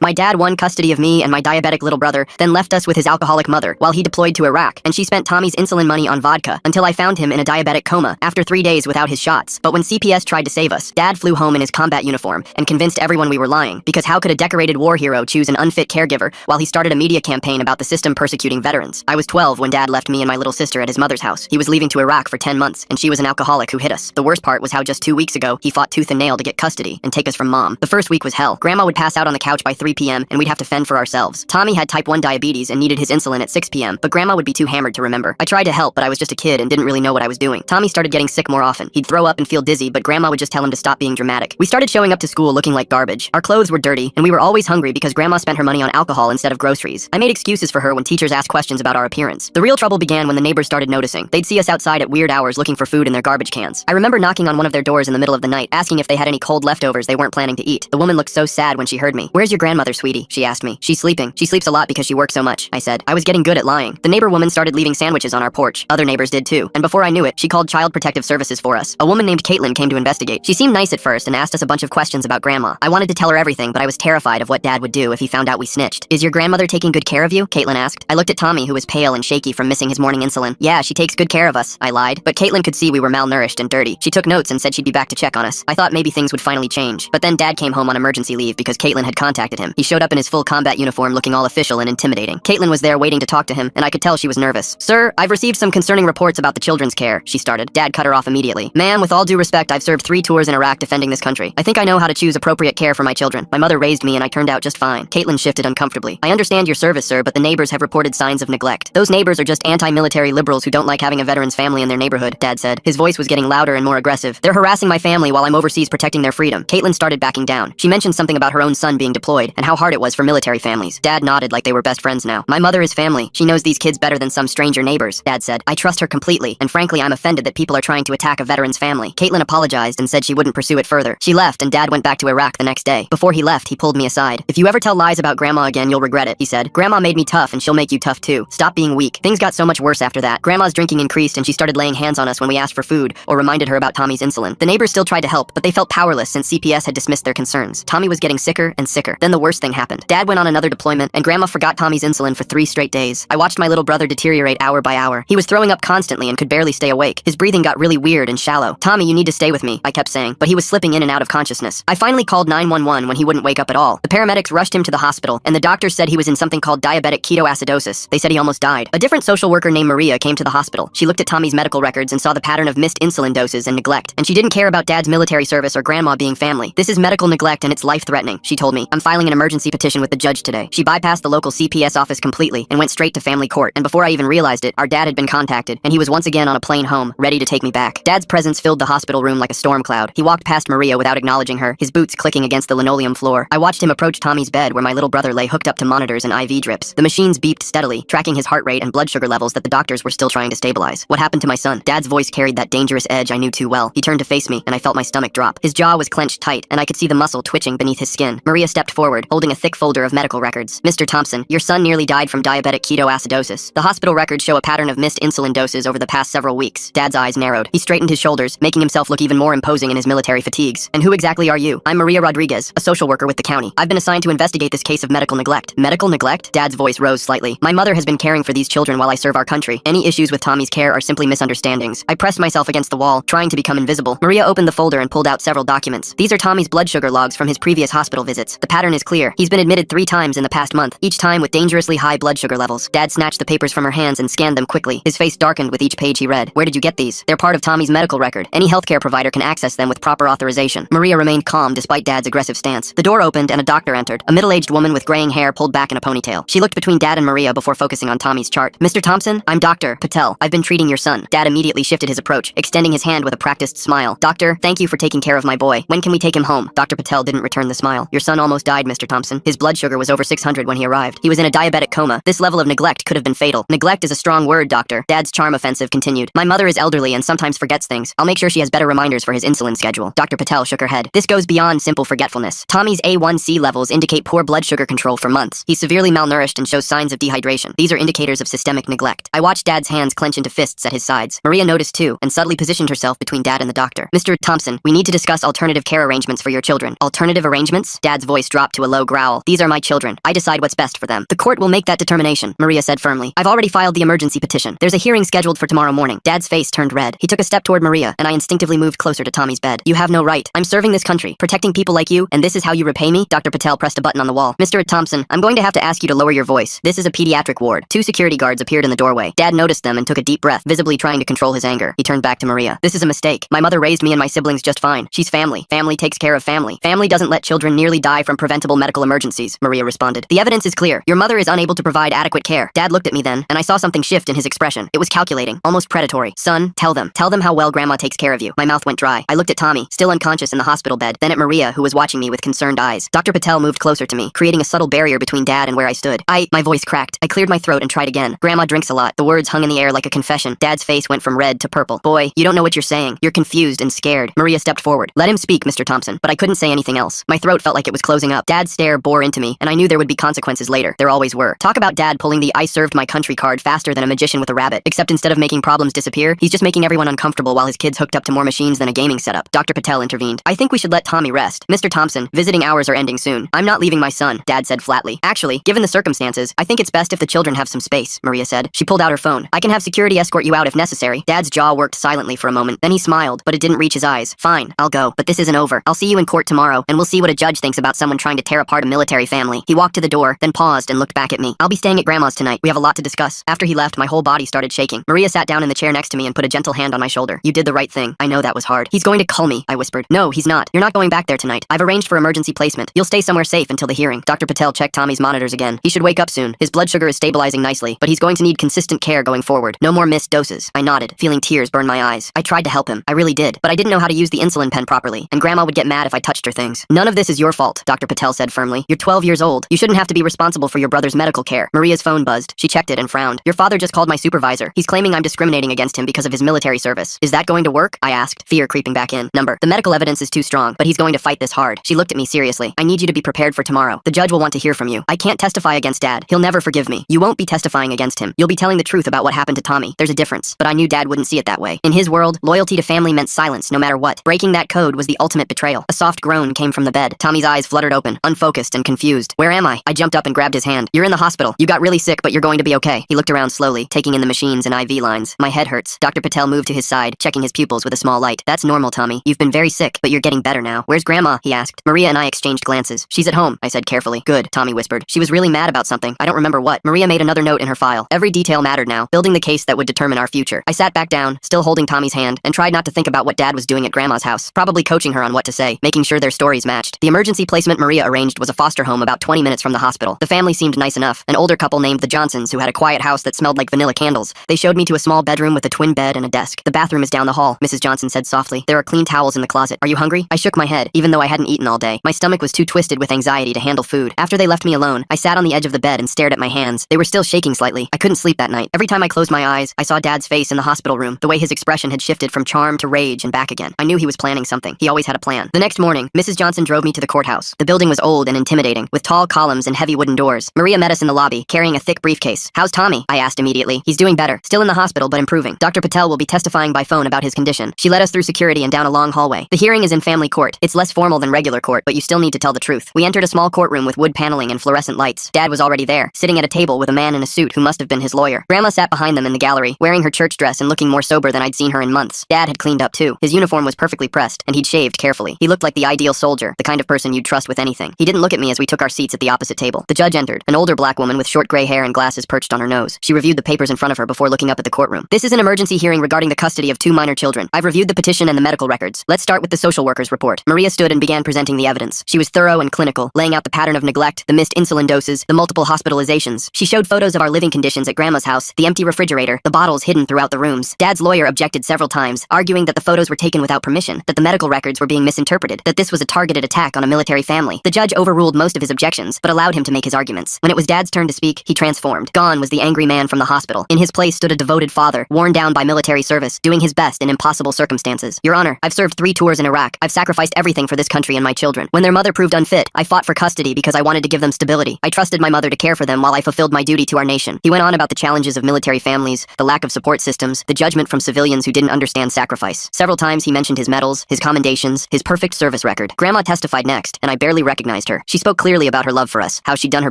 My dad won custody of me and my diabetic little brother, then left us with his alcoholic mother while he deployed to Iraq, and she spent Tommy's insulin money on vodka until I found him in a diabetic coma after 3 days without his shots. But when CPS tried to save us, Dad flew home in his combat uniform and convinced everyone we were lying, because how could a decorated war hero choose an unfit caregiver while he started a media campaign about the system persecuting veterans? I was 12 when Dad left me and my little sister at his mother's house. He was leaving to Iraq for 10 months, and she was an alcoholic who hit us. The worst part was how just 2 weeks ago, he fought tooth and nail to get custody and take us from Mom. The first week was hell. Grandma would pass out on the couch by 3 p.m. and we'd have to fend for ourselves. Tommy had type 1 diabetes and needed his insulin at 6 p.m., but Grandma would be too hammered to remember. I tried to help, but I was just a kid and didn't really know what I was doing. Tommy started getting sick more often. He'd throw up and feel dizzy, but Grandma would just tell him to stop being dramatic. We started showing up to school looking like garbage. Our clothes were dirty, and we were always hungry because Grandma spent her money on alcohol instead of groceries. I made excuses for her when teachers asked questions about our appearance. The real trouble began when the neighbors started noticing. They'd see us outside at weird hours looking for food in their garbage cans. I remember knocking on one of their doors in the middle of the night, asking if they had any cold leftovers they weren't planning to eat. The woman looked so sad when she heard me. "Where's your grandmother, sweetie?" she asked me. "She's sleeping. She sleeps a lot because she works so much," I said. I was getting good at lying. The neighbor woman started leaving sandwiches on our porch. Other neighbors did too. And before I knew it, she called Child Protective Services for us. A woman named Caitlin came to investigate. She seemed nice at first and asked us a bunch of questions about Grandma. I wanted to tell her everything, but I was terrified of what Dad would do if he found out we snitched. "Is your grandmother taking good care of you?" Caitlin asked. I looked at Tommy, who was pale and shaky from missing his morning insulin. "Yeah, she takes good care of us," I lied. But Caitlin could see we were malnourished and dirty. She took notes and said she'd be back to check on us. I thought maybe things would finally change. But then Dad came home on emergency leave because Caitlin had contacted him. He showed up in his full combat uniform looking all official and intimidating. Caitlin was there waiting to talk to him, and I could tell she was nervous. "Sir, I've received some concerning reports about the children's care," she started. Dad cut her off immediately. "Ma'am, with all due respect, I've served 3 tours in Iraq defending this country. I think I know how to choose appropriate care for my children. My mother raised me and I turned out just fine." Caitlin shifted uncomfortably. "I understand your service, sir, but the neighbors have reported signs of neglect. Those neighbors are just anti-military liberals who don't like having a veteran's family in their neighborhood," Dad said. His voice was getting louder and more aggressive. "They're harassing my family while I'm overseas protecting their freedom." Caitlin started backing down. She mentioned something about her own son being deployed and how hard it was for military families. Dad nodded like they were best friends now. "My mother is family. She knows these kids better than some stranger neighbors," Dad said. "I trust her completely, and frankly, I'm offended that people are trying to attack a veteran's family." Caitlin apologized and said she wouldn't pursue it further. She left, and Dad went back to Iraq the next day. Before he left, he pulled me aside. "If you ever tell lies about Grandma again, you'll regret it," he said. "Grandma made me tough, and she'll make you tough too. Stop being weak." Things got so much worse after that. Grandma's drinking increased, and she started laying hands on us when we asked for food or reminded her about Tommy's insulin. The neighbors still tried to help, but they felt powerless since CPS had dismissed their concerns. Tommy was getting sicker and sicker. Then the worst thing happened. Dad went on another deployment, and Grandma forgot Tommy's insulin for 3 straight days. I watched my little brother deteriorate hour by hour. He was throwing up constantly and could barely stay awake. His breathing got really weird and shallow. "Tommy, you need to stay with me," I kept saying, but he was slipping in and out of consciousness. I finally called 911 when he wouldn't wake up at all. The paramedics rushed him to the hospital, and the doctors said he was in something called diabetic ketoacidosis. They said he almost died. A different social worker named Maria came to the hospital. She looked at Tommy's medical records and saw the pattern of missed insulin doses and neglect, and she didn't care about Dad's military service or Grandma being family. "This is medical neglect and it's life-threatening," she told me. "I'm filing an emergency petition with the judge today." She bypassed the local CPS office completely and went straight to family court, and before I even realized it, our dad had been contacted, and he was once again on a plane home, ready to take me back. Dad's presence filled the hospital room like a storm cloud. He walked past Maria without acknowledging her, his boots clicking against the linoleum floor. I watched him approach Tommy's bed where my little brother lay hooked up to monitors and IV drips. The machines beeped steadily, tracking his heart rate and blood sugar levels that the doctors were still trying to stabilize. "What happened to my son?" Dad's voice carried that dangerous edge I knew too well. He turned to face me, and I felt my stomach drop. His jaw was clenched tight, and I could see the muscle twitching beneath his skin. Maria stepped forward, holding a thick folder of medical records. "Mr. Thompson, your son nearly died from diabetic ketoacidosis. The hospital records show a pattern of missed insulin doses over the past several weeks." Dad's eyes narrowed. He straightened his shoulders, making himself look even more imposing in his military fatigues. "And who exactly are you?" "I'm Maria Rodriguez, a social worker with the county. I've been assigned to investigate this case of medical neglect." "Medical neglect?" Dad's voice rose slightly. "My mother has been caring for these children while I serve our country. Any issues with Tommy's care are simply misunderstandings." I pressed myself against the wall, trying to become invisible. Maria opened the folder and pulled out several documents. "These are Tommy's blood sugar logs from his previous hospital visits. The pattern is clear. He's been admitted 3 times in the past month, each time with dangerously high blood sugar levels." Dad snatched the papers from her hands and scanned them quickly. His face darkened with each page he read. "Where did you get these?" "They're part of Tommy's medical record. Any healthcare provider can access them with proper authorization." Maria remained calm despite Dad's aggressive stance. The door opened and a doctor entered, a middle-aged woman with graying hair pulled back in a ponytail. She looked between Dad and Maria before focusing on Tommy's chart. "Mr. Thompson, I'm Dr. Patel. I've been treating your son." Dad immediately shifted his approach, extending his hand with a practiced smile. "Doctor, thank you for taking care of my boy. When can we take him home?" Dr. Patel didn't return the smile. "Your son almost died, Mr. Thompson. His blood sugar was over 600 when he arrived. He was in a diabetic coma. This level of neglect could have been fatal." "Neglect is a strong word, doctor." Dad's charm offensive continued. "My mother is elderly and sometimes forgets things. I'll make sure she has better reminders for his insulin schedule." Dr. Patel shook her head. "This goes beyond simple forgetfulness. Tommy's A1C levels indicate poor blood sugar control for months. He's severely malnourished and shows signs of dehydration. These are indicators of systemic neglect." I watched Dad's hands clench into fists at his sides. Maria noticed too, and subtly positioned herself between Dad and the doctor. "Mr. Thompson, we need to discuss alternative care arrangements for your children." "Alternative arrangements?" Dad's voice dropped to a low growl. These are my children. I decide what's best for them. The court will make that determination, Maria said firmly. I've already filed the emergency petition. There's a hearing scheduled for tomorrow morning. Dad's face turned red. He took a step toward Maria, and I instinctively moved closer to Tommy's bed. You have no right. I'm serving this country, protecting people like you, and this is how you repay me? Dr. Patel pressed a button on the wall. Mr. Thompson, I'm going to have to ask you to lower your voice. This is a pediatric ward. 2 security guards appeared in the doorway. Dad noticed them and took a deep breath, visibly trying to control his anger. He turned back to Maria. This is a mistake. My mother raised me and my siblings just fine. She's family. Family takes care of family. Family doesn't let children nearly die from preventable medical emergencies, Maria responded. The evidence is clear. Your mother is unable to provide adequate care. Dad looked at me then, and I saw something shift in his expression. It was calculating, almost predatory. Son, tell them how well Grandma takes care of you. My mouth went dry. I looked at Tommy, still unconscious in the hospital bed, then at Maria, who was watching me with concerned eyes. Dr. Patel moved closer to me, creating a subtle barrier between Dad and where I stood. My voice cracked. I cleared my throat and tried again. Grandma drinks a lot. The words hung in the air like a confession. Dad's face went from red to purple. Boy, you don't know what you're saying. You're confused and scared. Maria stepped forward. Let him speak, Mr. Thompson. But I couldn't say anything else. My throat felt like it was closing up. Dad's stare bore into me, and I knew there would be consequences later. There always were. Talk about Dad pulling the I served my country card faster than a magician with a rabbit. Except instead of making problems disappear, he's just making everyone uncomfortable while his kids hooked up to more machines than a gaming setup. Dr. Patel intervened. I think we should let Tommy rest. Mr. Thompson, visiting hours are ending soon. I'm not leaving my son, Dad said flatly. Actually, given the circumstances, I think it's best if the children have some space, Maria said. She pulled out her phone. I can have security escort you out if necessary. Dad's jaw worked silently for a moment. Then he smiled, but it didn't reach his eyes. Fine, I'll go. But this isn't over. I'll see you in court tomorrow, and we'll see what a judge thinks about someone trying to tear apart a military family. He walked to the door, then paused and looked back at me. I'll be staying at Grandma's tonight. We have a lot to discuss. After he left, my whole body started shaking. Maria sat down in the chair next to me and put a gentle hand on my shoulder. You did the right thing. I know that was hard. He's going to cull me, I whispered. No, he's not. You're not going back there tonight. I've arranged for emergency placement. You'll stay somewhere safe until the hearing. Dr. Patel checked Tommy's monitors again. He should wake up soon. His blood sugar is stabilizing nicely, but he's going to need consistent care going forward. No more missed doses. I nodded, feeling tears burn my eyes. I tried to help him. I really did, but I didn't know how to use the insulin pen properly, and Grandma would get mad if I touched her things. None of this is your fault, Dr. Patel said firmly. You're 12 years old. You shouldn't have to be responsible for your brother's medical care. Maria's phone buzzed. She checked it and frowned. Your father just called my supervisor. He's claiming I'm discriminating against him because of his military service. Is that going to work? I asked, fear creeping back in. Number. The medical evidence is too strong, but he's going to fight this hard. She looked at me seriously. I need you to be prepared for tomorrow. The judge will want to hear from you. I can't testify against Dad. He'll never forgive me. You won't be testifying against him. You'll be telling the truth about what happened to Tommy. There's a difference, but I knew Dad wouldn't see it that way. In his world, loyalty to family meant silence no matter what. Breaking that code was the ultimate betrayal. A soft groan came from the bed. Tommy's eyes fluttered open, unfocused and confused. Where am I? I jumped up and grabbed his hand. You're in the hospital. You got really sick, but you're going to be okay. He looked around slowly, taking in the machines and IV lines. My head hurts. Dr. Patel moved to his side, checking his pupils with a small light. That's normal, Tommy. You've been very sick, but you're getting better now. Where's Grandma? He asked. Maria and I exchanged glances. She's at home, I said carefully. Good, Tommy whispered. She was really mad about something. I don't remember what. Maria made another note in her file. Every detail mattered now, building the case that would determine our future. I sat back down, still holding Tommy's hand, and tried not to think about what Dad was doing at Grandma's house, probably coaching her on what to say, making sure their stories matched. The emergency placement Maria arranged was a foster home about 20 minutes from the hospital. The family seemed nice enough, an older couple named the Johnsons who had a quiet house that smelled like vanilla candles. They showed me to a small bedroom with a twin bed and a desk. The bathroom is down the hall, Mrs. Johnson said softly. There are clean towels in the closet. Are you hungry? I shook my head, even though I hadn't eaten all day. My stomach was too twisted with anxiety to handle food. After they left me alone, I sat on the edge of the bed and stared at my hands. They were still shaking slightly. I couldn't sleep that night. Every time I closed my eyes, I saw Dad's face in the hospital room, the way his expression had shifted from charm to rage and back again. I knew he was planning something. He always had a plan. The next morning, Mrs. Johnson drove me to the courthouse. The building was old and intimidating, with tall columns and heavy wooden doors. Maria met us in the lobby, carrying a thick briefcase. How's Tommy? I asked immediately. He's doing better. Still in the hospital, but improving. Dr. Patel will be testifying by phone about his condition. She led us through security and down a long hallway. The hearing is in family court. It's less formal than regular court, but you still need to tell the truth. We entered a small courtroom with wood paneling and fluorescent lights. Dad was already there, sitting at a table with a man in a suit who must have been his lawyer. Grandma sat behind them in the gallery, wearing her church dress and looking more sober than I'd seen her in months. Dad had cleaned up too. His uniform was perfectly pressed, and he'd shaved carefully. He looked like the ideal soldier, the kind of person you'd trust with anything. He didn't look at me as we took our seats at the opposite table. The judge entered, an older black woman with short gray hair and glasses perched on her nose. She reviewed the papers in front of her before looking up at the courtroom. This is an emergency hearing regarding the custody of 2 minor children. I've reviewed the petition and the medical records. Let's start with the social worker's report. Maria stood and began presenting the evidence. She was thorough and clinical, laying out the pattern of neglect, the missed insulin doses, the multiple hospitalizations. She showed photos of our living conditions at Grandma's house, the empty refrigerator, the bottles hidden throughout the rooms. Dad's lawyer objected several times, arguing that the photos were taken without permission, that the medical records were being misinterpreted, that this was a targeted attack on a military family. The judge overruled most of his objections, but allowed him to make his arguments. When it was Dad's turn to speak, he transformed. Gone was the angry man from the hospital. In his place stood a devoted father, worn down by military service, doing his best in impossible circumstances. Your Honor, I've served 3 tours in Iraq. I've sacrificed everything for this country and my children. When their mother proved unfit, I fought for custody because I wanted to give them stability. I trusted my mother to care for them while I fulfilled my duty to our nation. He went on about the challenges of military families, the lack of support systems, the judgment from civilians who didn't understand sacrifice. Several times he mentioned his medals, his commendations, his perfect service record. Grandma testified next, and I barely recognized recognized her. She spoke clearly about her love for us, how she'd done her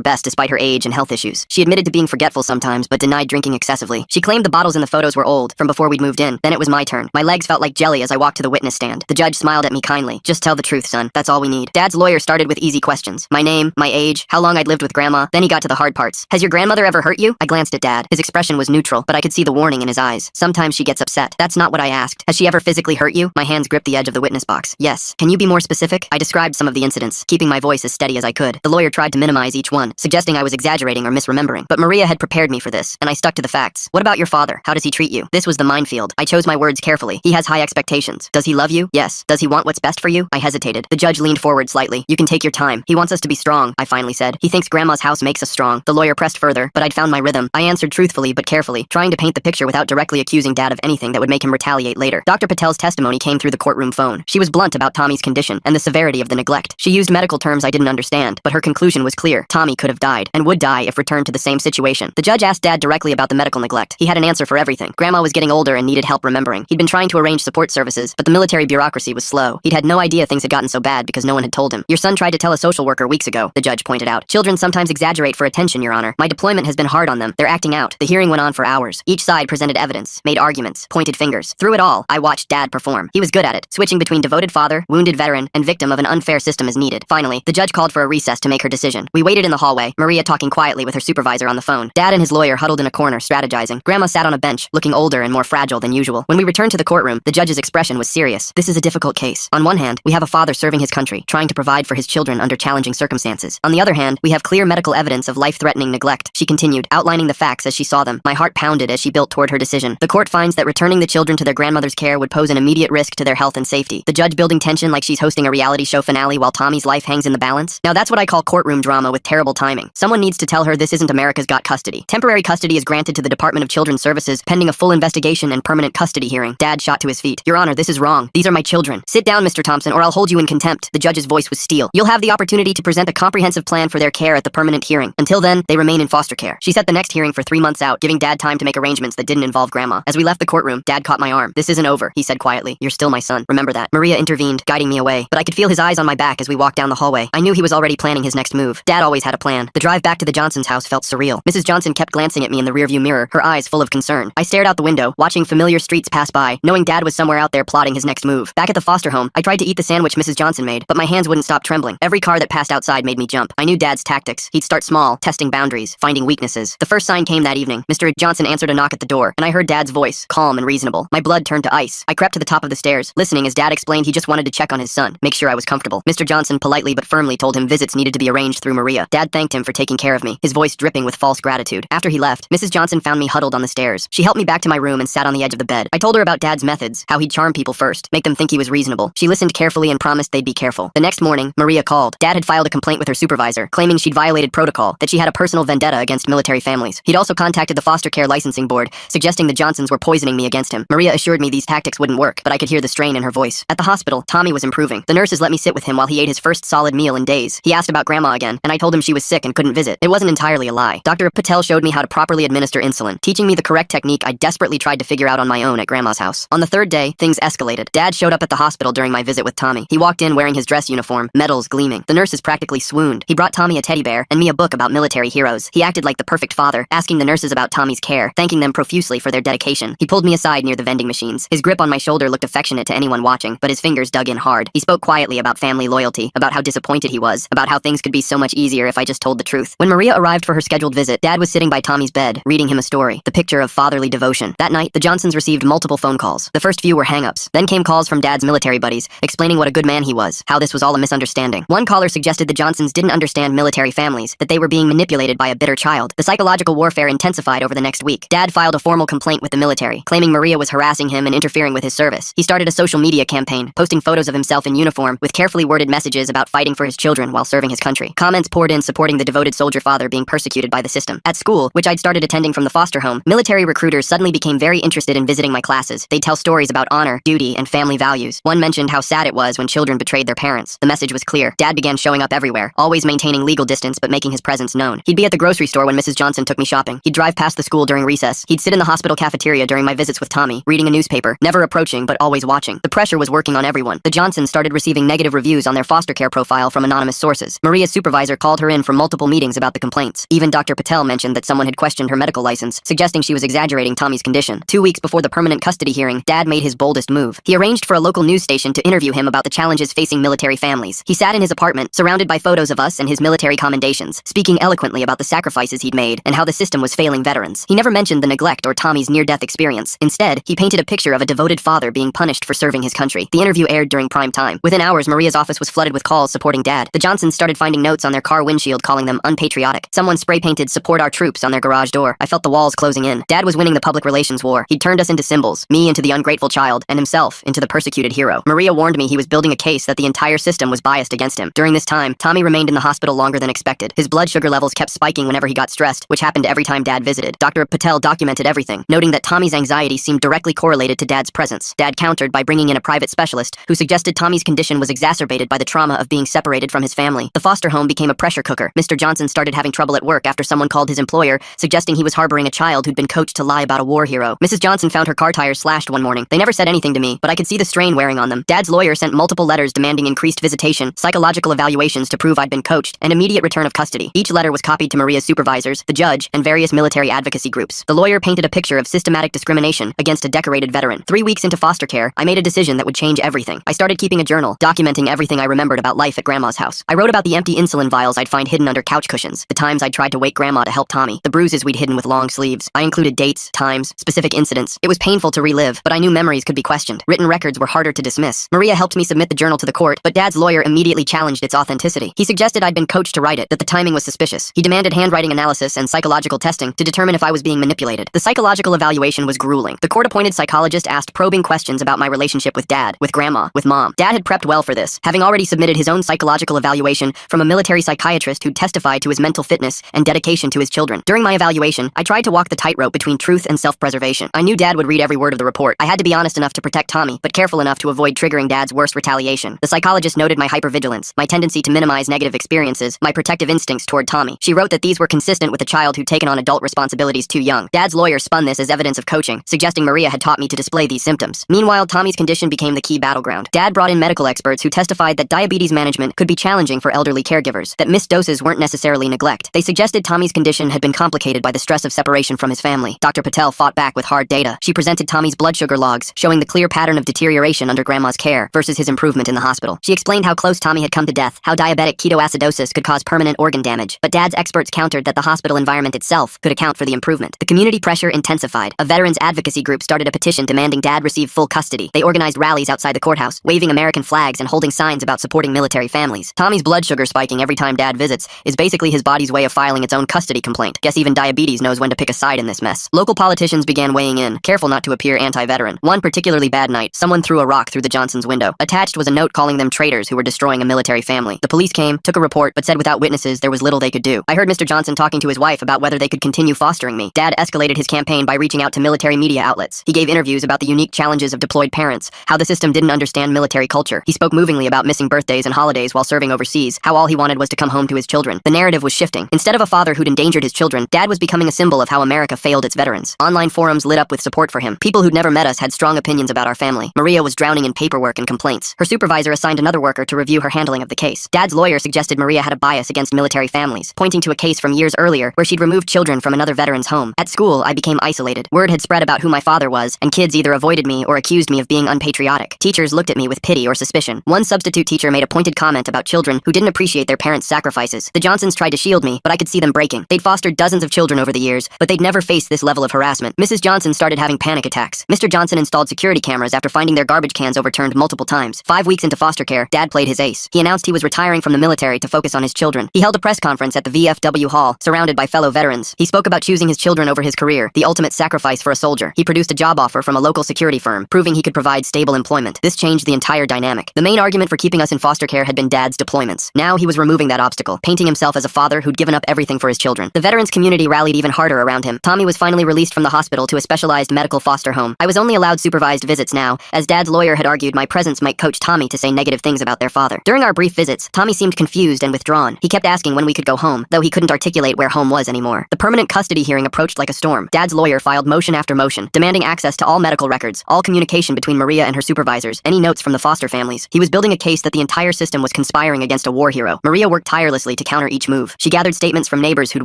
best despite her age and health issues. She admitted to being forgetful sometimes, but denied drinking excessively. She claimed the bottles in the photos were old, from before we'd moved in. Then it was my turn. My legs felt like jelly as I walked to the witness stand. The judge smiled at me kindly. Just tell the truth, son. That's all we need. Dad's lawyer started with easy questions. My name, my age, how long I'd lived with Grandma. Then he got to the hard parts. Has your grandmother ever hurt you? I glanced at Dad. His expression was neutral, but I could see the warning in his eyes. Sometimes she gets upset. That's not what I asked. Has she ever physically hurt you? My hands gripped the edge of the witness box. Yes. Can you be more specific? I described some of the incidents, keeping my voice as steady as I could. The lawyer tried to minimize each one, suggesting I was exaggerating or misremembering. But Maria had prepared me for this, and I stuck to the facts. What about your father? How does he treat you? This was the minefield. I chose my words carefully. He has high expectations. Does he love you? Yes. Does he want what's best for you? I hesitated. The judge leaned forward slightly. You can take your time. He wants us to be strong, I finally said. He thinks Grandma's house makes us strong. The lawyer pressed further, but I'd found my rhythm. I answered truthfully but carefully, trying to paint the picture without directly accusing Dad of anything that would make him retaliate later. Dr. Patel's testimony came through the courtroom phone. She was blunt about Tommy's condition and the severity of the neglect. She used medical terms I didn't understand, but her conclusion was clear. Tommy could have died, and would die if returned to the same situation. The judge asked Dad directly about the medical neglect. He had an answer for everything. Grandma was getting older and needed help remembering. He'd been trying to arrange support services, but the military bureaucracy was slow. He'd had no idea things had gotten so bad because no one had told him. Your son tried to tell a social worker weeks ago, the judge pointed out. Children sometimes exaggerate for attention, Your Honor. My deployment has been hard on them. They're acting out. The hearing went on for hours. Each side presented evidence, made arguments, pointed fingers. Through it all, I watched Dad perform. He was good at it, switching between devoted father, wounded veteran, and victim of an unfair system as needed. Finally, the judge called for a recess to make her decision. We waited in the hallway, Maria talking quietly with her supervisor on the phone. Dad and his lawyer huddled in a corner, strategizing. Grandma sat on a bench, looking older and more fragile than usual. When we returned to the courtroom, the judge's expression was serious. This is a difficult case. On one hand, we have a father serving his country, trying to provide for his children under challenging circumstances. On the other hand, we have clear medical evidence of life-threatening neglect. She continued, outlining the facts as she saw them. My heart pounded as she built toward her decision. The court finds that returning the children to their grandmother's care would pose an immediate risk to their health and safety. The judge building tension like she's hosting a reality show finale while Tommy's life hangs in the balance. Now that's what I call courtroom drama with terrible timing. Someone needs to tell her this isn't America's Got Custody. Temporary custody is granted to the Department of Children's Services pending a full investigation and permanent custody hearing. Dad shot to his feet. Your Honor, this is wrong. These are my children. Sit down, Mr. Thompson, or I'll hold you in contempt. The judge's voice was steel. You'll have the opportunity to present a comprehensive plan for their care at the permanent hearing. Until then, they remain in foster care. She set the next hearing for 3 months out, giving Dad time to make arrangements that didn't involve Grandma. As we left the courtroom, Dad caught my arm. This isn't over, he said quietly. You're still my son. Remember that. Maria intervened, guiding me away, but I could feel his eyes on my back as we walked down the hallway. I knew he was already planning his next move. Dad always had a plan. The drive back to the Johnsons' house felt surreal. Mrs. Johnson kept glancing at me in the rearview mirror, her eyes full of concern. I stared out the window, watching familiar streets pass by, knowing Dad was somewhere out there plotting his next move. Back at the foster home, I tried to eat the sandwich Mrs. Johnson made, but my hands wouldn't stop trembling. Every car that passed outside made me jump. I knew Dad's tactics. He'd start small, testing boundaries, finding weaknesses. The first sign came that evening. Mr. Johnson answered a knock at the door, and I heard Dad's voice, calm and reasonable. My blood turned to ice. I crept to the top of the stairs, listening as Dad explained he just wanted to check on his son, make sure I was comfortable. Mr. Johnson politely but firmly told him visits needed to be arranged through Maria. Dad thanked him for taking care of me, his voice dripping with false gratitude. After he left, Mrs. Johnson found me huddled on the stairs. She helped me back to my room and sat on the edge of the bed. I told her about Dad's methods, how he'd charm people first, make them think he was reasonable. She listened carefully and promised they'd be careful. The next morning, Maria called. Dad had filed a complaint with her supervisor, claiming she'd violated protocol, that she had a personal vendetta against military families. He'd also contacted the foster care licensing board, suggesting the Johnsons were poisoning me against him. Maria assured me these tactics wouldn't work, but I could hear the strain in her voice. At the hospital, Tommy was improving. The nurses let me sit with him while he ate his first solid meal in days. He asked about Grandma again, and I told him she was sick and couldn't visit. It wasn't entirely a lie. Dr. Patel showed me how to properly administer insulin, teaching me the correct technique I desperately tried to figure out on my own at Grandma's house. On the third day, things escalated. Dad showed up at the hospital during my visit with Tommy. He walked in wearing his dress uniform, medals gleaming. The nurses practically swooned. He brought Tommy a teddy bear and me a book about military heroes. He acted like the perfect father, asking the nurses about Tommy's care, thanking them profusely for their dedication. He pulled me aside near the vending machines. His grip on my shoulder looked affectionate to anyone watching, but his fingers dug in hard. He spoke quietly about family loyalty, about how disappointed he was, about how things could be so much easier if I just told the truth. When Maria arrived for her scheduled visit, Dad was sitting by Tommy's bed, reading him a story, the picture of fatherly devotion. That night, the Johnsons received multiple phone calls. The first few were hang-ups. Then came calls from Dad's military buddies, explaining what a good man he was, how this was all a misunderstanding. One caller suggested the Johnsons didn't understand military families, that they were being manipulated by a bitter child. The psychological warfare intensified over the next week. Dad filed a formal complaint with the military, claiming Maria was harassing him and interfering with his service. He started a social media campaign, posting photos of himself in uniform with carefully worded messages about fighting for his children while serving his country. Comments poured in supporting the devoted soldier father being persecuted by the system. At school, which I'd started attending from the foster home, military recruiters suddenly became very interested in visiting my classes. They'd tell stories about honor, duty, and family values. One mentioned how sad it was when children betrayed their parents. The message was clear. Dad began showing up everywhere, always maintaining legal distance but making his presence known. He'd be at the grocery store when Mrs. Johnson took me shopping. He'd drive past the school during recess. He'd sit in the hospital cafeteria during my visits with Tommy, reading a newspaper, never approaching but always watching. The pressure was working on everyone. The Johnsons started receiving negative reviews on their foster care profile from anonymous sources. Maria's supervisor called her in for multiple meetings about the complaints. Even Dr. Patel mentioned that someone had questioned her medical license, suggesting she was exaggerating Tommy's condition. 2 weeks before the permanent custody hearing, Dad made his boldest move. He arranged for a local news station to interview him about the challenges facing military families. He sat in his apartment, surrounded by photos of us and his military commendations, speaking eloquently about the sacrifices he'd made and how the system was failing veterans. He never mentioned the neglect or Tommy's near-death experience. Instead, he painted a picture of a devoted father being punished for serving his country. The interview aired during prime time. Within hours, Maria's office was flooded with calls supporting Dad. The Johnsons started finding notes on their car windshield calling them unpatriotic. Someone spray-painted "Support our troops" on their garage door. I felt the walls closing in. Dad was winning the public relations war. He'd turned us into symbols, me into the ungrateful child, and himself into the persecuted hero. Maria warned me he was building a case that the entire system was biased against him. During this time, Tommy remained in the hospital longer than expected. His blood sugar levels kept spiking whenever he got stressed, which happened every time Dad visited. Dr. Patel documented everything, noting that Tommy's anxiety seemed directly correlated to Dad's presence. Dad countered by bringing in a private specialist who suggested Tommy's condition was exacerbated by the trauma of being separated from his family. The foster home became a pressure cooker. Mr. Johnson started having trouble at work after someone called his employer, suggesting he was harboring a child who'd been coached to lie about a war hero. Mrs. Johnson found her car tires slashed one morning. They never said anything to me, but I could see the strain wearing on them. Dad's lawyer sent multiple letters demanding increased visitation, psychological evaluations to prove I'd been coached, and immediate return of custody. Each letter was copied to Maria's supervisors, the judge, and various military advocacy groups. The lawyer painted a picture of systematic discrimination against a decorated veteran. 3 weeks into foster care, I made a decision that would change everything. I started keeping a journal, documenting everything I remembered about life at Grandma's house. I wrote about the empty insulin vials I'd find hidden under couch cushions, the times I'd tried to wake Grandma to help Tommy, the bruises we'd hidden with long sleeves. I included dates, times, specific incidents. It was painful to relive, but I knew memories could be questioned. Written records were harder to dismiss. Maria helped me submit the journal to the court, but Dad's lawyer immediately challenged its authenticity. He suggested I'd been coached to write it, that the timing was suspicious. He demanded handwriting analysis and psychological testing to determine if I was being manipulated. The psychological evaluation was grueling. The court-appointed psychologist asked probing questions about my relationship with Dad, with Grandma, with Mom. Dad had prepped well for this, having already submitted his own psychological evaluation from a military psychiatrist who'd testified to his mental fitness and dedication to his children. During my evaluation, I tried to walk the tightrope between truth and self-preservation. I knew Dad would read every word of the report. I had to be honest enough to protect Tommy, but careful enough to avoid triggering Dad's worst retaliation. The psychologist noted my hypervigilance, my tendency to minimize negative experiences, my protective instincts toward Tommy. She wrote that these were consistent with a child who'd taken on adult responsibilities too young. Dad's lawyer spun this as evidence of coaching, suggesting Maria had taught me to display these symptoms. Meanwhile, Tommy's condition became the key battleground. Dad brought in medical experts who testified that diabetes management could be challenging for elderly caregivers, that missed doses weren't necessarily neglect. They suggested Tommy's condition had been complicated by the stress of separation from his family. Dr. Patel fought back with hard data. She presented Tommy's blood sugar logs, showing the clear pattern of deterioration under Grandma's care versus his improvement in the hospital. She explained how close Tommy had come to death, how diabetic ketoacidosis could cause permanent organ damage, but Dad's experts countered that the hospital environment itself could account for the improvement. The community pressure intensified. A veterans advocacy group started a petition demanding Dad receive full custody. They organized rallies outside the courthouse, waving American flags and holding signs about supporting military families. Tommy's blood sugar spiking every time Dad visits is basically his body's way of filing its own custody complaint. Guess even diabetes knows when to pick a side in this mess. Local politicians began weighing in, careful not to appear anti-veteran. One particularly bad night, someone threw a rock through the Johnsons' window. Attached was a note calling them traitors who were destroying a military family. The police came, took a report, but said without witnesses there was little they could do. I heard Mr. Johnson talking to his wife about whether they could continue fostering me. Dad escalated his campaign by reaching out to military media outlets. He gave interviews about the unique challenges of deployed parents, how the system didn't understand military culture. He spoke movingly about missing birthdays and holidays while serving overseas, how all he wanted was to come home to his children. The narrative was shifting. Instead of a father who'd endangered his children, Dad was becoming a symbol of how America failed its veterans. Online forums lit up with support for him. People who'd never met us had strong opinions about our family. Maria was drowning in paperwork and complaints. Her supervisor assigned another worker to review her handling of the case. Dad's lawyer suggested Maria had a bias against military families, pointing to a case from years earlier where she'd removed children from another veteran's home. At school, I became isolated. Word had spread about who my father was, and kids either avoided me or accused me of being unpatriotic. Teachers looked at me with pity or suspicion. One substitute teacher made a pointed comment about children who didn't appreciate their parents' sacrifices. The Johnsons tried to shield me, but I could see them breaking. They'd fostered dozens of children over the years, but they'd never faced this level of harassment. Mrs. Johnson started having panic attacks. Mr. Johnson installed security cameras after finding their garbage cans overturned multiple times. 5 weeks into foster care, Dad played his ace. He announced he was retiring from the military to focus on his children. He held a press conference at the VFW Hall, surrounded by fellow veterans. He spoke about choosing his children over his career, the ultimate sacrifice for a soldier. He produced a job offer from a local security firm, proving he could provide stable employment. This changed the entire dynamic. The main argument for keeping us in foster care had been Dad's deployments. Now he was removing that obstacle, painting himself as a father who'd given up everything for his children. The veterans community rallied even harder around him. Tommy was finally released from the hospital to a specialized medical foster home. I was only allowed supervised visits now, as Dad's lawyer had argued my presence might coach Tommy to say negative things about their father. During our brief visits, Tommy seemed confused and withdrawn. He kept asking when we could go home, though he couldn't articulate where home was anymore. The permanent custody hearing approached like a storm. Dad's lawyer filed motion after motion, demanding access to all medical records, all communication between Maria and her supervisors, any notes from the foster families. He was building a case that the entire system was conspiring against a war hero. Maria worked tirelessly to counter each move. She gathered statements from neighbors who'd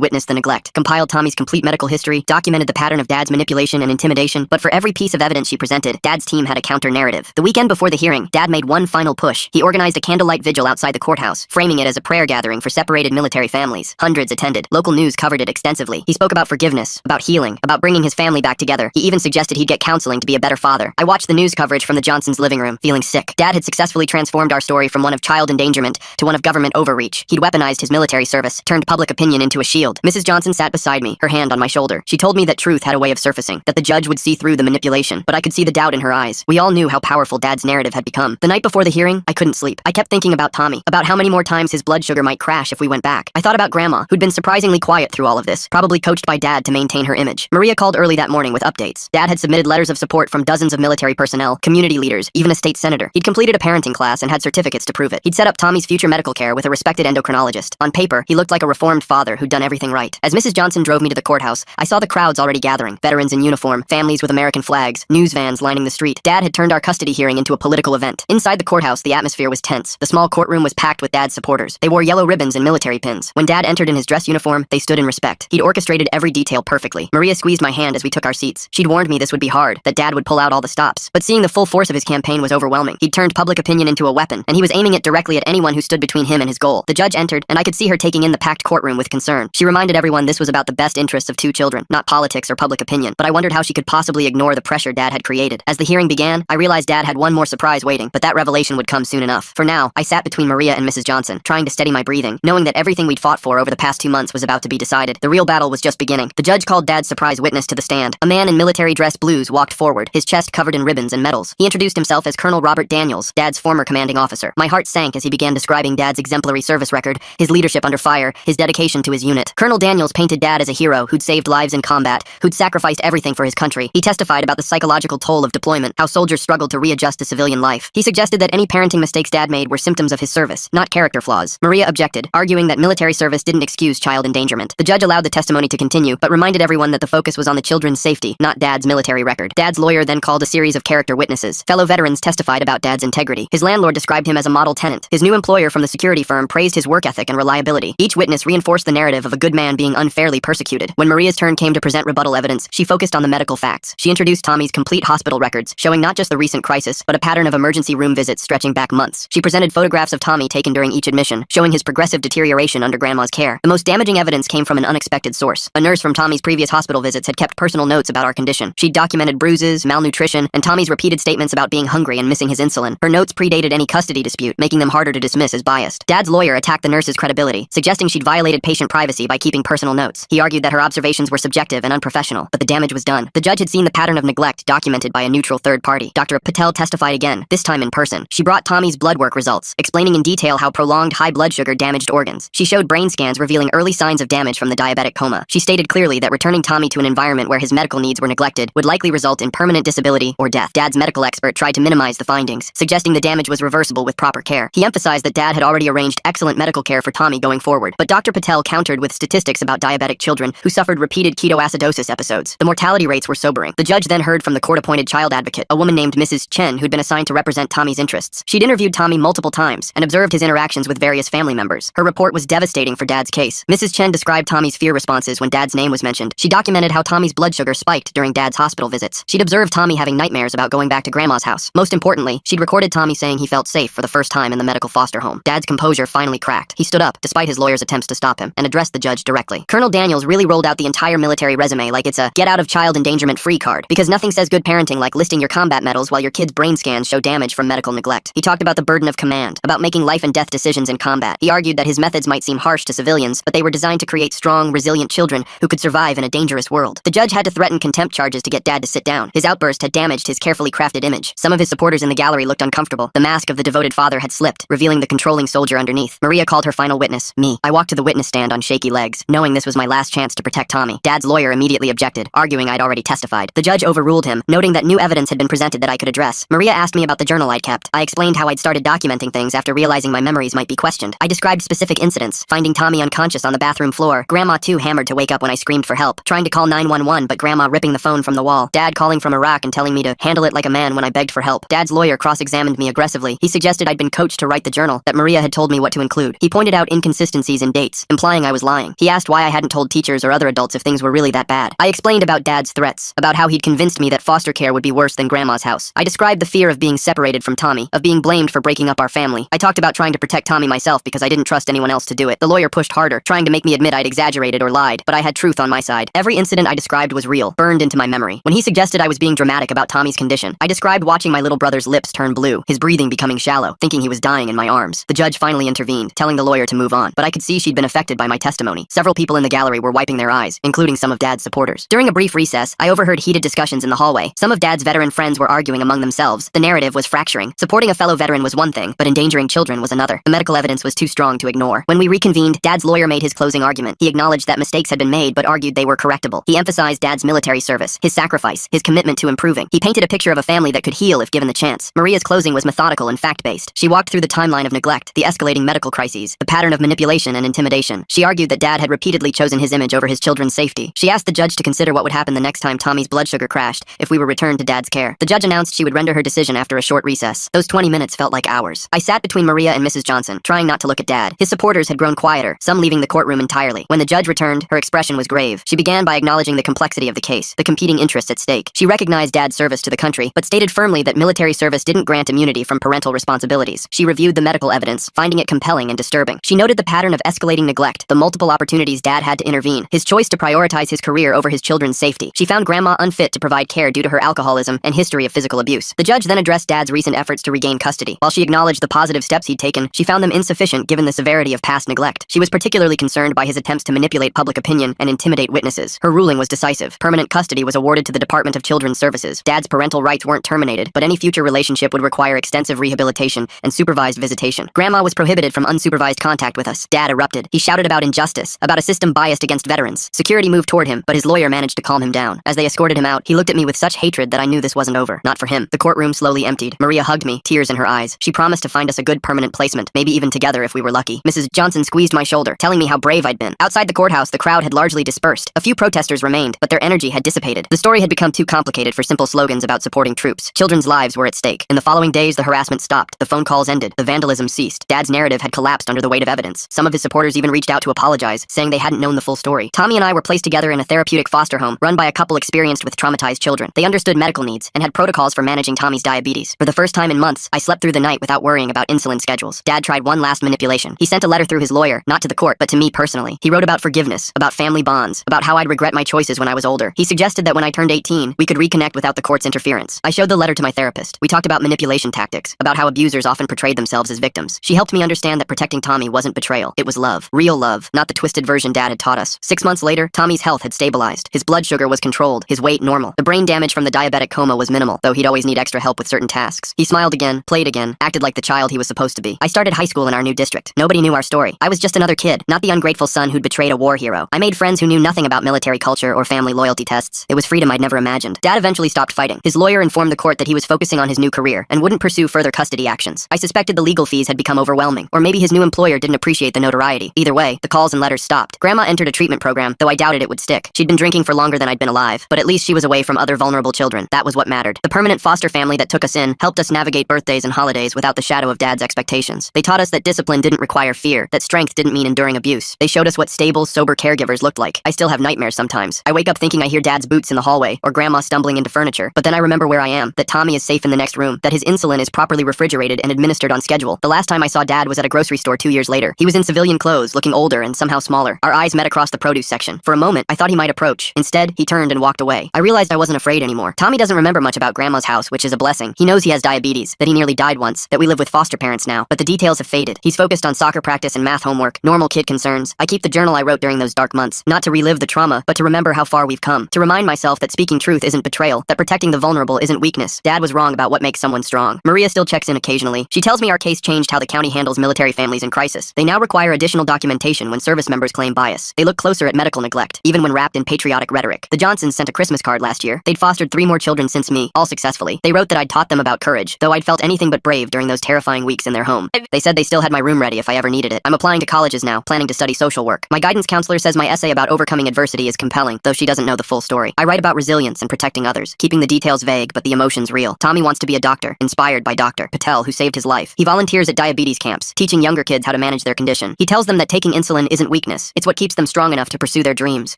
witnessed the neglect, compiled Tommy's complete medical history, documented the pattern of Dad's manipulation and intimidation, but for every piece of evidence she presented, Dad's team had a counter-narrative. The weekend before the hearing, Dad made one final push. He organized a candlelight vigil outside the courthouse, framing it as a prayer gathering for separated military families. Hundreds attended. Local news covered it extensively. He spoke about forgiveness, about healing, about bringing his family back together. He even suggested he'd get counseling to be a better father. I watched the news coverage from the Johnsons' living room, feeling sick. Dad had successfully transformed our story from one of child endangerment to one of government overreach. He'd weaponized his military service, turned public opinion into a shield. Mrs. Johnson sat beside me, her hand on my shoulder. She told me that truth had a way of surfacing, that the judge would see through the manipulation, but I could see the doubt in her eyes. We all knew how powerful Dad's narrative had become. The night before the hearing, I couldn't sleep. I kept thinking about Tommy, about how many more times his blood sugar might crash if we went back. I thought about Grandma, who'd been surprisingly quiet through all of this, probably coached by Dad to maintain her image. Maria called early that morning with updates. Dad had submitted letters of support from dozens of military personnel, community leaders, even a state senator. He'd completed a parenting class and had certificates to prove it. He'd set up Tommy's future medical care with a respected endocrinologist. On paper, he looked like a reformed father who'd done everything right. As Mrs. Johnson drove me to the courthouse, I saw the crowds already gathering. Veterans in uniform, families with American flags, news vans lining the street. Dad had turned our custody hearing into a political event. Inside the courthouse, the atmosphere was tense. The small courtroom was packed with Dad's supporters. They wore yellow ribbons and military pins. When Dad entered in his dress uniform, they stood in respect. He'd orchestrated every detail perfectly. Maria squeezed my hand as we took our seats. She'd warned me this would be hard, that Dad would pull out all the stops. But seeing the full force of his campaign was overwhelming. He'd turned public opinion into a weapon, and he was aiming it directly at anyone who stood between him and his goal. The judge entered, and I could see her taking in the packed courtroom with concern. She reminded everyone this was about the best interests of two children, not politics or public opinion. But I wondered how she could possibly ignore the pressure Dad had created. As the hearing began, I realized Dad had one more surprise waiting, but that revelation would come soon enough. For now, I sat between Maria and Mrs. Johnson, trying to steady my breathing, knowing that everything we'd fought for over the past 2 months was about to be decided. The real battle was just beginning. The judge called Dad's surprise witness to the stand. A man in military dress blues walked forward, his chest covered in ribbons and medals. He introduced himself as Colonel Robert Daniels, Dad's former commanding officer. My heart sank as he began describing Dad's exemplary service record, his leadership under fire, his dedication to his unit. Colonel Daniels painted Dad as a hero who'd saved lives in combat, who'd sacrificed everything for his country. He testified about the psychological toll of deployment, how soldiers struggled to readjust to civilian life. He suggested that any parenting mistakes Dad made were symptoms of his service, not character flaws. Maria objected, arguing that military service didn't excuse child endangerment. The judge allowed the testimony to continue, but reminded everyone that the focus was on the children's safety, not Dad's military record. Dad's lawyer then called a series of character witnesses. Fellow veterans testified about Dad's integrity. His landlord described him as a model tenant. His new employer from the security firm praised his work ethic and reliability. Each witness reinforced the narrative of a good man being unfairly persecuted. When Maria's turn came to present rebuttal evidence, she focused on the medical facts. She introduced Tommy's complete hospital records, showing not just the recent crisis, but a pattern of emergency room visits stretching back months. She presented photographs of Tommy taken during each admission, showing his progressive deterioration under Grandma's care. The most damaging evidence came from an unexpected source. A nurse from Tommy's previous hospital visits had kept personal notes about our condition. She'd documented bruises, malnutrition, and Tommy's repeated statements about being hungry and missing his insulin. Her notes predated any custody dispute, making them harder to dismiss as biased. Dad's lawyer attacked the nurse's credibility, suggesting she'd violated patient privacy by keeping personal notes. He argued that her observations were subjective and unprofessional, but the damage was done. The judge had seen the pattern of neglect documented by a neutral third party. Dr. Patel testified again, this time in person. She brought Tommy's blood work results, explaining in detail how prolonged high blood sugar damaged organs. She showed brain scans revealing early signs of damage from the diabetic coma. She stated clearly that returning Tommy to an environment where his medical needs were neglected would likely result in permanent disability or death. Dad's medical expert tried to minimize the findings, suggesting the damage was reversible with proper care. He emphasized that Dad had already arranged excellent medical care for Tommy going forward, but Dr. Patel countered with statistics about diabetic children who suffered repeated ketoacidosis episodes. The mortality rates were sobering. The judge then heard from the court-appointed child advocate, a woman named Mrs. Chen, who'd been assigned to represent Tommy's interests. She'd interviewed Tommy multiple times and observed his interactions with various family members. Her report was devastating for Dad's case. Mrs. Chen described Tommy's fear responses when Dad's name was mentioned. She documented how Tommy's blood sugar spiked during Dad's hospital visits. She'd observed Tommy having nightmares about going back to Grandma's house. Most importantly, she'd recorded Tommy saying he felt safe for the first time in the medical foster home. Dad's composure finally cracked. He stood up, despite his lawyer's attempts to stop him, and addressed the judge directly. Colonel Daniels really rolled out the entire military resume like it's a get out of child endangerment free card, because nothing says good parenting like listing your combat medals while your kid's brain scans show damage from medical neglect. He talked about the burden of command, about making life and death decisions in combat. He argued that his methods might seem harsh to civilians, but they were designed to create strong, resilient children who could survive in a dangerous world. The judge had to threaten contempt charges to get Dad to sit down. His outburst had damaged his carefully crafted image. Some of his supporters in the gallery looked uncomfortable. The mask of the devoted father had slipped, revealing the controlling soldier underneath. Maria called her final witness, me. I walked to the witness stand on shaky legs, knowing this was my last chance to protect Tommy. Dad's lawyer immediately objected, arguing I'd already testified. The judge overruled him, noting that new evidence had been presented that I could address. Maria asked me about the journal I'd kept. I explained how I'd started documenting things after realizing my memories might be questioned. I described specific incidents, finding Tommy unconscious on the bathroom floor, Grandma too hammered to wake up when I screamed for help, trying to call 911 but Grandma ripping the phone from the wall, Dad calling from Iraq and telling me to handle it like a man when I begged for help. Dad's lawyer cross-examined me aggressively. He suggested I'd been coached to write the the journal that Maria had told me what to include. He pointed out inconsistencies in dates, implying I was lying. He asked why I hadn't told teachers or other adults if things were really that bad. I explained about Dad's threats, about how he'd convinced me that foster care would be worse than Grandma's house. I described the fear of being separated from Tommy, of being blamed for breaking up our family. I talked about trying to protect Tommy myself because I didn't trust anyone else to do it. The lawyer pushed harder, trying to make me admit I'd exaggerated or lied, but I had truth on my side. Every incident I described was real, burned into my memory. When he suggested I was being dramatic about Tommy's condition, I described watching my little brother's lips turn blue, his breathing becoming shallow, thinking he was dying in my arms. The judge finally intervened, telling the lawyer to move on, but I could see she'd been affected by my testimony. Several people in the gallery were wiping their eyes, including some of Dad's supporters. During a brief recess, I overheard heated discussions in the hallway. Some of Dad's veteran friends were arguing among themselves. The narrative was fracturing. Supporting a fellow veteran was one thing, but endangering children was another. The medical evidence was too strong to ignore. When we reconvened, Dad's lawyer made his closing argument. He acknowledged that mistakes had been made, but argued they were correctable. He emphasized Dad's military service, his sacrifice, his commitment to improving. He painted a picture of a family that could heal if given the chance. Maria's closing was methodical and fact-based. She walked through the timeline of neglect, the escalating medical crises, the pattern of manipulation and intimidation. She argued that Dad had repeatedly chosen his image over his children's safety. She asked the judge to consider what would happen the next time Tommy's blood sugar crashed if we were returned to Dad's care. The judge announced she would render her decision after a short recess. Those 20 minutes felt like hours. I sat between Maria and Mrs. Johnson, trying not to look at Dad. His supporters had grown quieter, some leaving the courtroom entirely. When the judge returned, her expression was grave. She began by acknowledging the complexity of the case, the competing interests at stake. She recognized Dad's service to the country, but stated firmly that military service didn't grant immunity from parental responsibilities. She reviewed the medical evidence, finding it compelling and disturbing. She noted the pattern of escalating neglect, the multiple opportunities Dad had to intervene, his choice to prioritize his career over his children's safety. She found Grandma unfit to provide care due to her alcoholism and history of physical abuse. The judge then addressed Dad's recent efforts to regain custody. While she acknowledged the positive steps he'd taken, she found them insufficient given the severity of past neglect. She was particularly concerned by his attempts to manipulate public opinion and intimidate witnesses. Her ruling was decisive. Permanent custody was awarded to the Department of Children's Services. Dad's parental rights weren't terminated, but any future relationship would require extensive rehabilitation and supervised visitation. Grandma was prohibited from unsupervised contact with us. Dad erupted. He shouted about injustice, about a system biased against veterans. Security moved toward him, but his lawyer managed to calm him down. As they escorted him out, he looked at me with such hatred that I knew this wasn't over. Not for him. The courtroom slowly emptied. Maria hugged me, tears in her eyes. She promised to find us a good permanent placement, maybe even together if we were lucky. Mrs. Johnson squeezed my shoulder, telling me how brave I'd been. Outside the courthouse, the crowd had largely dispersed. A few protesters remained, but their energy had dissipated. The story had become too complicated for simple slogans about supporting troops. Children's lives were at stake. In the following days, the harassment stopped. The phone calls ended. The vandalism ceased. Dad's narrative had collapsed under the weight of evidence. Some of his supporters even reached out to apologize, saying they hadn't known the full story. Tommy and I were placed together in a therapeutic foster home run by a couple experienced with traumatized children. They understood medical needs and had protocols for managing Tommy's diabetes. For the first time in months, I slept through the night without worrying about insulin schedules. Dad tried one last manipulation. He sent a letter through his lawyer, not to the court, but to me personally. He wrote about forgiveness, about family bonds, about how I'd regret my choices when I was older. He suggested that when I turned 18, we could reconnect without the court's interference. I showed the letter to my therapist. We talked about manipulation tactics, about how abusers often portrayed themselves as victims. She helped me understand that protecting Tommy wasn't betrayal. It was love. Real love, not the twisted version Dad had taught us. 6 months later, Tommy's health had stabilized. His blood sugar was controlled, his weight normal. The brain damage from the diabetic coma was minimal, though he'd always need extra help with certain tasks. He smiled again, played again, acted like the child he was supposed to be. I started high school in our new district. Nobody knew our story. I was just another kid, not the ungrateful son who'd betrayed a war hero. I made friends who knew nothing about military culture or family loyalty tests. It was freedom I'd never imagined. Dad eventually stopped fighting. His lawyer informed the court that he was focusing on his new career and wouldn't pursue further custody actions. I suspected the legal fees had become overwhelming, or maybe his new employer didn't appreciate the notoriety. Either way, the calls and letters stopped. Grandma entered a treatment program, though I doubted it would stick. She'd been drinking for longer than I'd been alive, but at least she was away from other vulnerable children. That was what mattered. The permanent foster family that took us in helped us navigate birthdays and holidays without the shadow of Dad's expectations. They taught us that discipline didn't require fear, that strength didn't mean enduring abuse. They showed us what stable, sober caregivers looked like. I still have nightmares sometimes. I wake up thinking I hear Dad's boots in the hallway, or Grandma stumbling into furniture, but then I remember where I am, that Tommy is safe in the next room, that his insulin is properly refrigerated and administered on schedule. The last time I saw Dad was at a grocery store 2 years later. He was in civilian clothes, looking older and somehow smaller. Our eyes met across the produce section. For a moment, I thought he might approach. Instead, he turned and walked away. I realized I wasn't afraid anymore. Tommy doesn't remember much about Grandma's house, which is a blessing. He knows he has diabetes, that he nearly died once, that we live with foster parents now, but the details have faded. He's focused on soccer practice and math homework, normal kid concerns. I keep the journal I wrote during those dark months, not to relive the trauma, but to remember how far we've come, to remind myself that speaking truth isn't betrayal, that protecting the vulnerable isn't weakness. Dad was wrong about what makes someone strong. Maria still checks in occasionally. She tells me our case changed how the county handles military families in crisis. They now require additional documentation when service members claim bias. They look closer at medical neglect, even when wrapped in patriotic rhetoric. The Johnsons sent a Christmas card last year. They'd fostered 3 more children since me, all successfully. They wrote that I'd taught them about courage, though I'd felt anything but brave during those terrifying weeks in their home. They said they still had my room ready if I ever needed it. I'm applying to colleges now, planning to study social work. My guidance counselor says my essay about overcoming adversity is compelling, though she doesn't know the full story. I write about resilience and protecting others, keeping the details vague but the emotions real. Tommy wants to be a doctor, inspired by Dr. Patel, who saved his life. He volunteered volunteers at diabetes camps, teaching younger kids how to manage their condition. He tells them that taking insulin isn't weakness, it's what keeps them strong enough to pursue their dreams.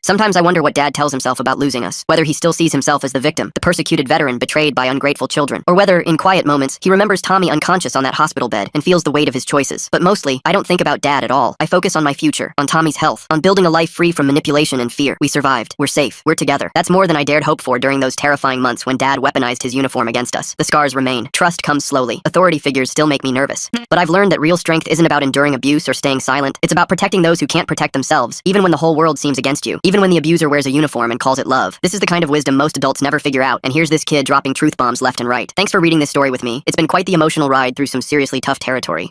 Sometimes I wonder what Dad tells himself about losing us, whether he still sees himself as the victim, the persecuted veteran betrayed by ungrateful children, or whether, in quiet moments, he remembers Tommy unconscious on that hospital bed and feels the weight of his choices. But mostly, I don't think about Dad at all. I focus on my future, on Tommy's health, on building a life free from manipulation and fear. We survived. We're safe. We're together. That's more than I dared hope for during those terrifying months when Dad weaponized his uniform against us. The scars remain. Trust comes slowly. Authority figures still make me nervous. But I've learned that real strength isn't about enduring abuse or staying silent. It's about protecting those who can't protect themselves, even when the whole world seems against you, even when the abuser wears a uniform and calls it love. This is the kind of wisdom most adults never figure out, and here's this kid dropping truth bombs left and right. Thanks for reading this story with me. It's been quite the emotional ride through some seriously tough territory.